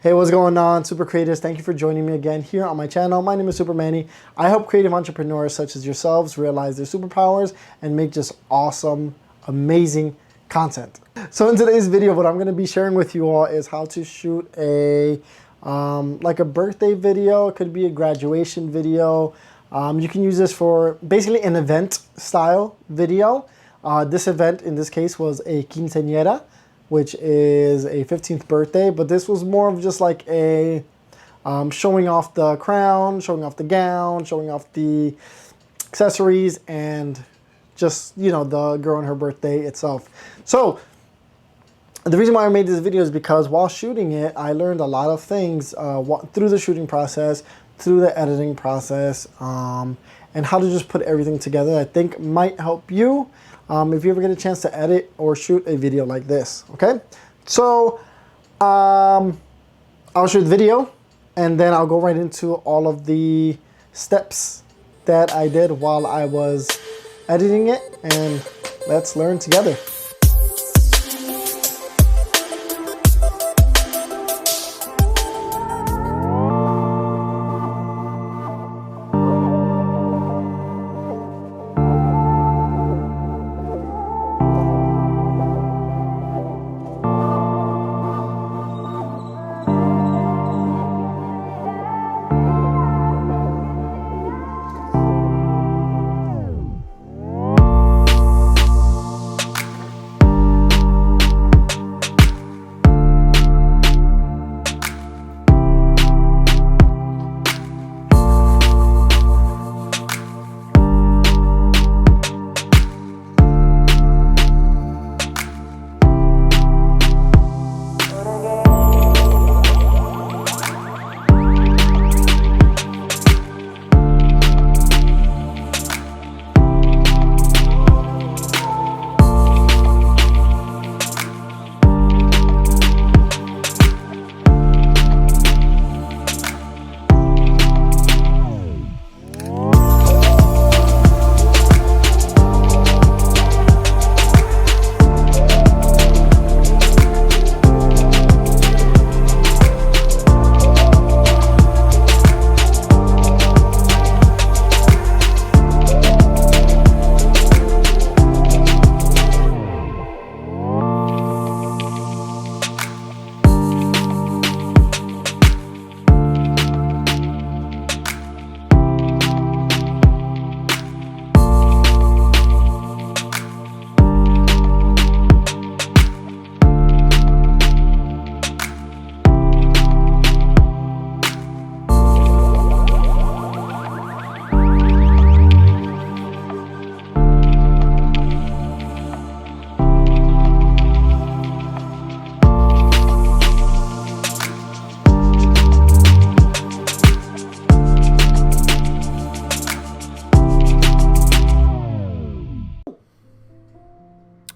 Hey, what's going on, super creators? Thank you for joining me again here on my channel. My name is Super Manny. I help creative entrepreneurs such as yourselves realize their superpowers and make just awesome, amazing content. So in today's video, what I'm going to be sharing with you all is how to shoot a like a birthday video. It could be a graduation video. You can use this for basically an event style video. This event in this case was a quinceañera, which is a 15th birthday, but this was more of just like a showing off the crown, showing off the gown, showing off the accessories, and just, you know, the girl and her birthday itself. So the reason why I made this video is because while shooting it, I learned a lot of things through the shooting process, through the editing process, and how to just put everything together. I think might help you if you ever get a chance to edit or shoot a video like this. Okay, so I'll shoot the video and then I'll go right into all of the steps that I did while I was editing it, and let's learn together.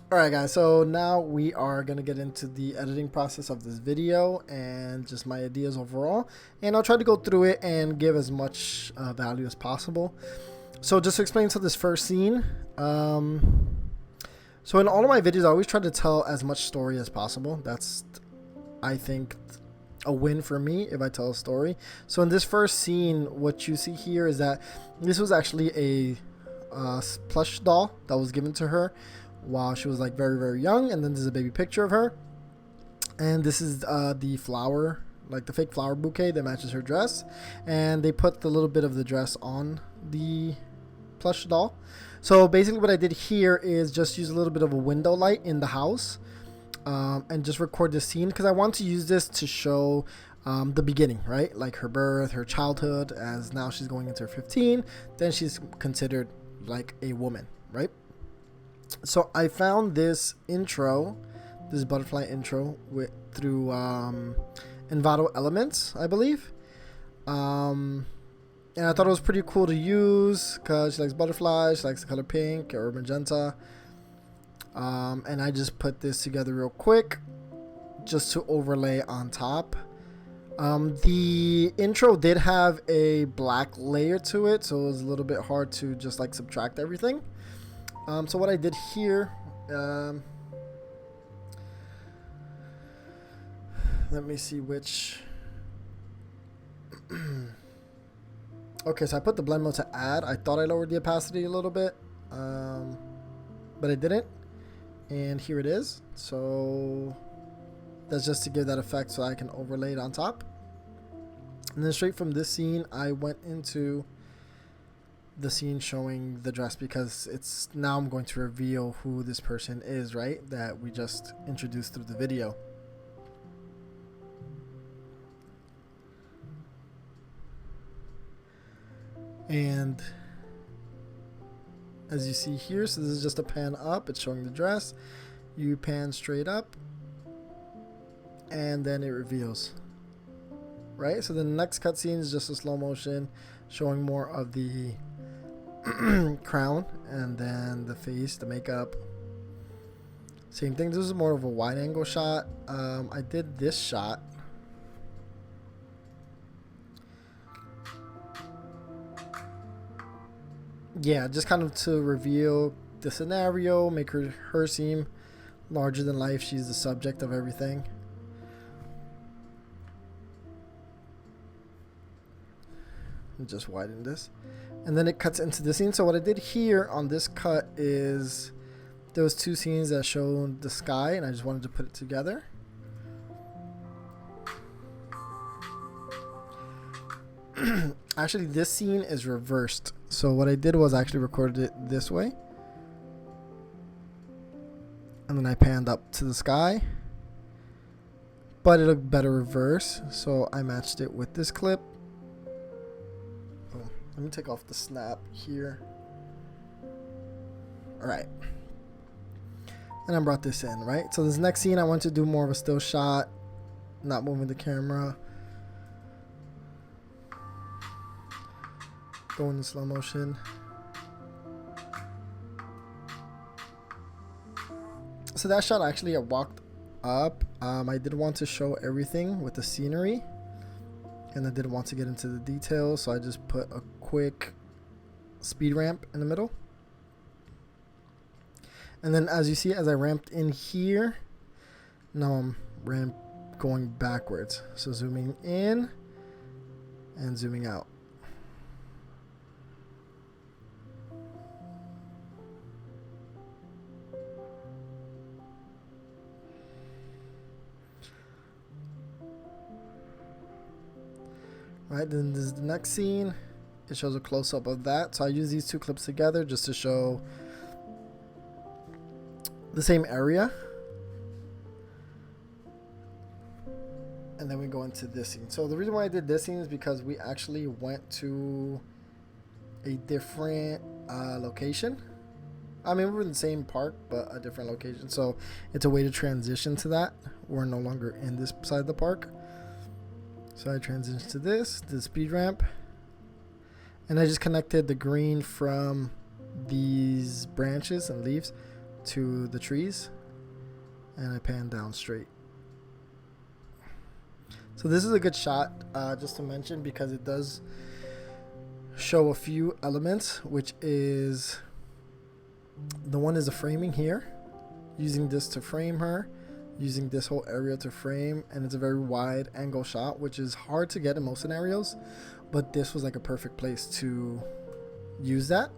Alright guys, so now we are going to get into the editing process of this video and just my ideas overall, and I'll try to go through it and give as much value as possible. So just to explain to this first scene, so in all of my videos I always try to tell as much story as possible. That's, I think, a win for me if I tell a story. So in this first scene, what you see here is that this was actually a plush doll that was given to her while she was like very young, and then there's a baby picture of her, and this is the flower, like the fake flower bouquet that matches her dress, and they put the little bit of the dress on the plush doll. So basically what I did here is just use a little bit of a window light in the house and just record this scene because I want to use this to show the beginning, right? Like her birth, her childhood, as now she's going into her 15, then she's considered like a woman, right? So I found this intro, this butterfly intro through Envato Elements, I believe, and I thought it was pretty cool to use because she likes butterflies, she likes the color pink or magenta, and I just put this together real quick just to overlay on top. The intro did have a black layer to it, so it was a little bit hard to just like subtract everything. So what I did here, let me see which Okay, so I put the blend mode to add. I thought I lowered the opacity a little bit, but I didn't. And here it is. So that's just to give that effect so I can overlay it on top. And then straight from this scene, I went into the scene showing the dress because it's now I'm going to reveal who this person is, right? That we just introduced through the video. And as you see here, so this is just a pan up. It's showing the dress. You pan straight up, and then it reveals. Right? So the next cutscene is just a slow motion showing more of the crown, and then the face, the makeup. Same thing. This is more of a wide angle shot. I did this shot. Yeah, just kind of to reveal the scenario, make her seem larger than life. She's the subject of everything. Just widen this, and then it cuts into the scene. So what I did here on this cut is there was two scenes that showed the sky, and I just wanted to put it together. Actually, this scene is reversed. So what I did was I actually recorded it this way, and then I panned up to the sky, but it looked better reverse, so I matched it with this clip. Let me take off the snap here. Alright. And I brought this in, right? So this next scene, I want to do more of a still shot, not moving the camera. Go into slow motion. So that shot actually I walked up. I did want to show everything with the scenery, and I didn't want to get into the details, so I just put a quick speed ramp in the middle. And then as you see, as I ramped in here, now I'm going backwards. So zooming in and zooming out. Right, then this is the next scene. It shows a close-up of that. So I use these two clips together just to show the same area. And then we go into this scene. So the reason why I did this scene is because we actually went to a different location. I mean, we're in the same park, but a different location. So it's a way to transition to that. We're no longer in this side of the park. So I transitioned to this, the speed ramp. And I just connected the green from these branches and leaves to the trees. And I pan down straight. So this is a good shot, just to mention, because it does show a few elements, which is, the one is the framing here. Using this to frame her. Using this whole area to frame, and it's a very wide angle shot, which is hard to get in most scenarios, but this was like a perfect place to use that.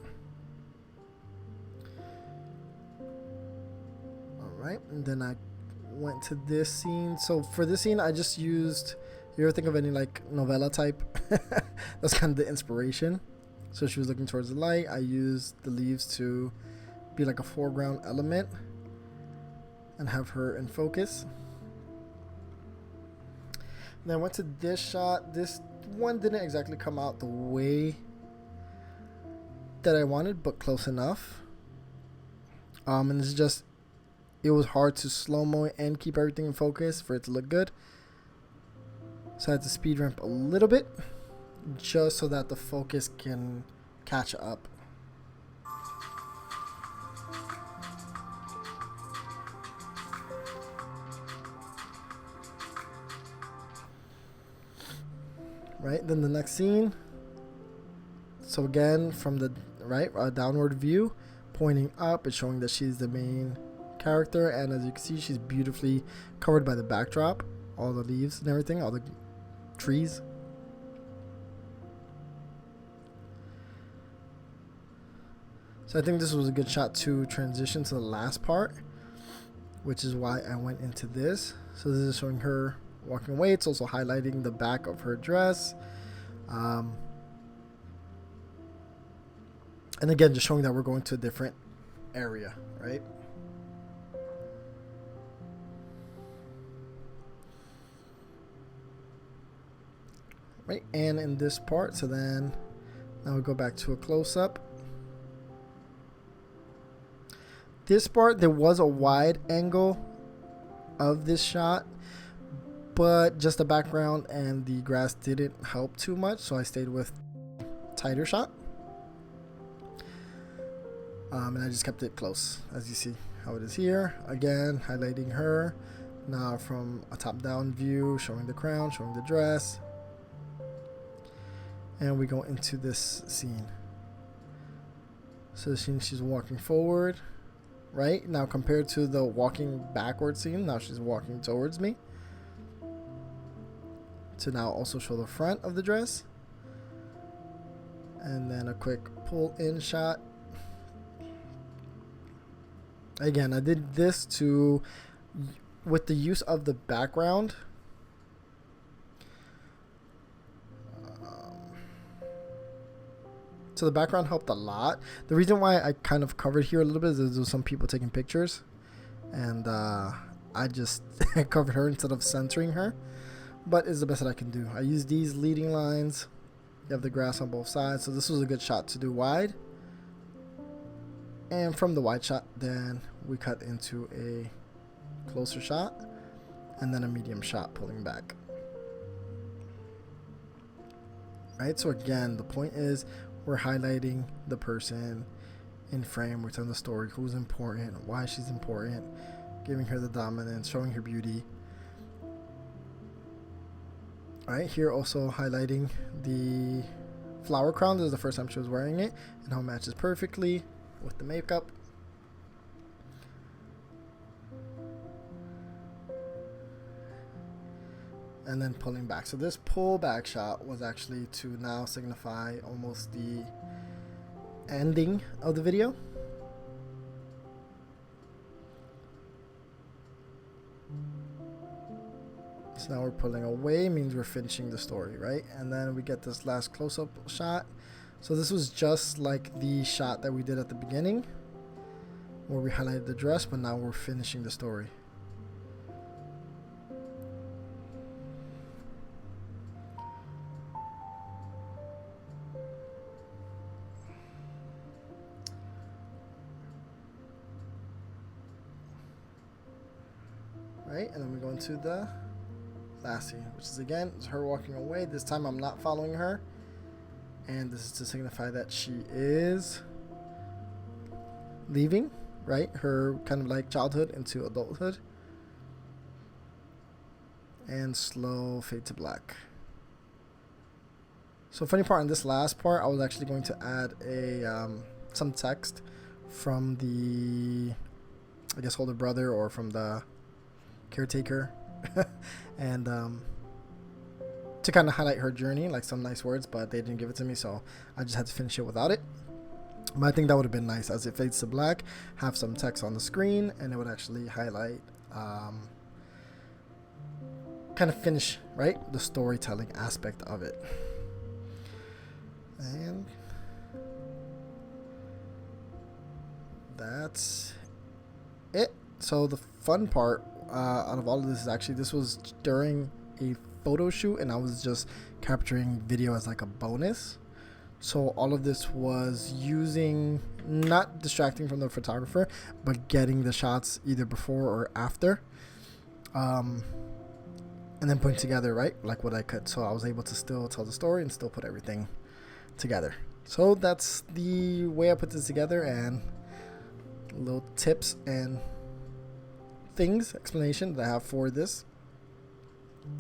Alright, and then I went to this scene. So for this scene, I just used, you ever think of any like novella type? That's kind of the inspiration. So she was looking towards the light. I used the leaves to be like a foreground element and have her in focus. Then I went to this shot. This one didn't exactly come out the way that I wanted, but close enough. And it's just, it was hard to slow-mo and keep everything in focus for it to look good. So I had to speed ramp a little bit, just so that the focus can catch up. Right, then the next scene. So again, from the right, downward view, pointing up, it's showing that she's the main character, and as you can see, she's beautifully covered by the backdrop, all the leaves and everything, all the trees. So I think this was a good shot to transition to the last part, which is why I went into this. So this is showing her walking away. It's also highlighting the back of her dress. And again, just showing that we're going to a different area, right? Right, and in this part, so then now we go back to a close-up. This part, there was a wide angle of this shot, but just the background and the grass didn't help too much, so I stayed with tighter shot. And I just kept it close, as you see how it is here. Again, highlighting her. Now from a top-down view, showing the crown, showing the dress. And we go into this scene. So the scene, she's walking forward, right? Now compared to the walking backward scene, now she's walking towards me. To now also show the front of the dress. And then a quick pull-in shot. Again, I did this to, with the use of the background. So the background helped a lot. The reason why I kind of covered here a little bit is there was some people taking pictures. And I just covered her instead of centering her. But it's the best that I can do. I use these leading lines. You have the grass on both sides. So this was a good shot to do wide. And from the wide shot, then we cut into a closer shot. And then a medium shot pulling back. Right, so again, the point is we're highlighting the person in frame. We're telling the story, who's important, why she's important, giving her the dominance, showing her beauty. All right, here also highlighting the flower crown. This is the first time she was wearing it and how it matches perfectly with the makeup. And then pulling back. So this pull back shot was actually to now signify almost the ending of the video. So now we're pulling away, means we're finishing the story, right? And then we get this last close-up shot. So this was just like the shot that we did at the beginning, where we highlighted the dress, but now we're finishing the story. Right, and then we go into the last scene, which is again is her walking away. This time I'm not following her, and this is to signify that she is leaving, right? Her kind of like childhood into adulthood. And slow fade to black. So funny part on this last part, I was actually going to add a some text from the, I guess, older brother or from the caretaker and to kind of highlight her journey, like some nice words, but they didn't give it to me, so I just had to finish it without it. But I think that would have been nice, as it fades to black, have some text on the screen, and it would actually highlight kind of finish, right, the storytelling aspect of it. And that's it. So the fun part out of all of this is actually, this was during a photo shoot, and I was just capturing video as like a bonus. So all of this was using, not distracting from the photographer, but getting the shots either before or after, and then putting together, right, like what I could. So I was able to still tell the story and still put everything together. So that's the way I put this together, and little tips and things, explanation that I have for this.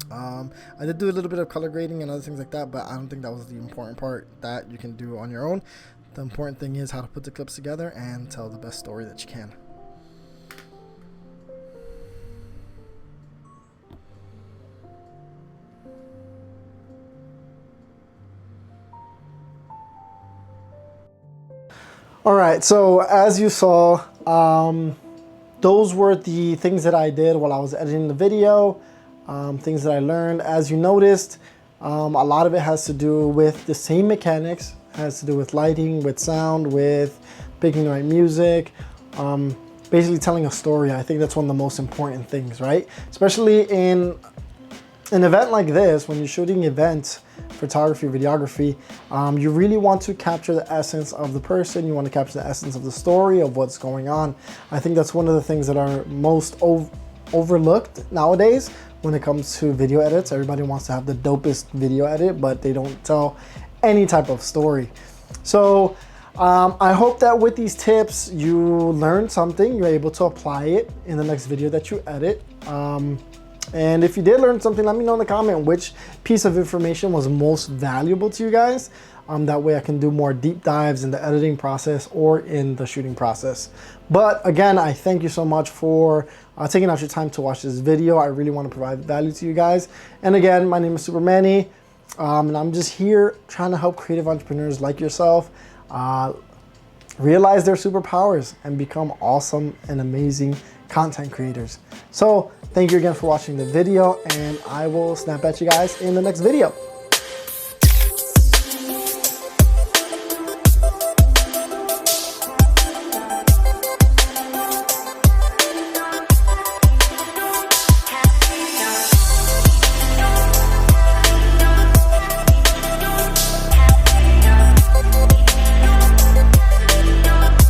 I did do a little bit of color grading and other things like that, but I don't think that was the important part. That you can do on your own. The important thing is how to put the clips together and tell the best story that you can. All right, so as you saw, those were the things that I did while I was editing the video, things that I learned. As you noticed, a lot of it has to do with the same mechanics, has to do with lighting, with sound, with picking the right music, basically telling a story. I think that's one of the most important things, right? Especially in an event like this, when you're shooting events, photography, videography, you really want to capture the essence of the person. You want to capture the essence of the story, of what's going on. I think that's one of the things that are most overlooked nowadays when it comes to video edits. Everybody wants to have the dopest video edit, but they don't tell any type of story. So I hope that with these tips, you learned something. You're able to apply it in the next video that you edit. And if you did learn something, let me know in the comment which piece of information was most valuable to you guys. That way I can do more deep dives in the editing process or in the shooting process. But again, I thank you so much for taking out your time to watch this video. I really want to provide value to you guys. And again, my name is Super Manny, and I'm just here trying to help creative entrepreneurs like yourself realize their superpowers and become awesome and amazing content creators. So thank you again for watching the video, and I will snap at you guys in the next video.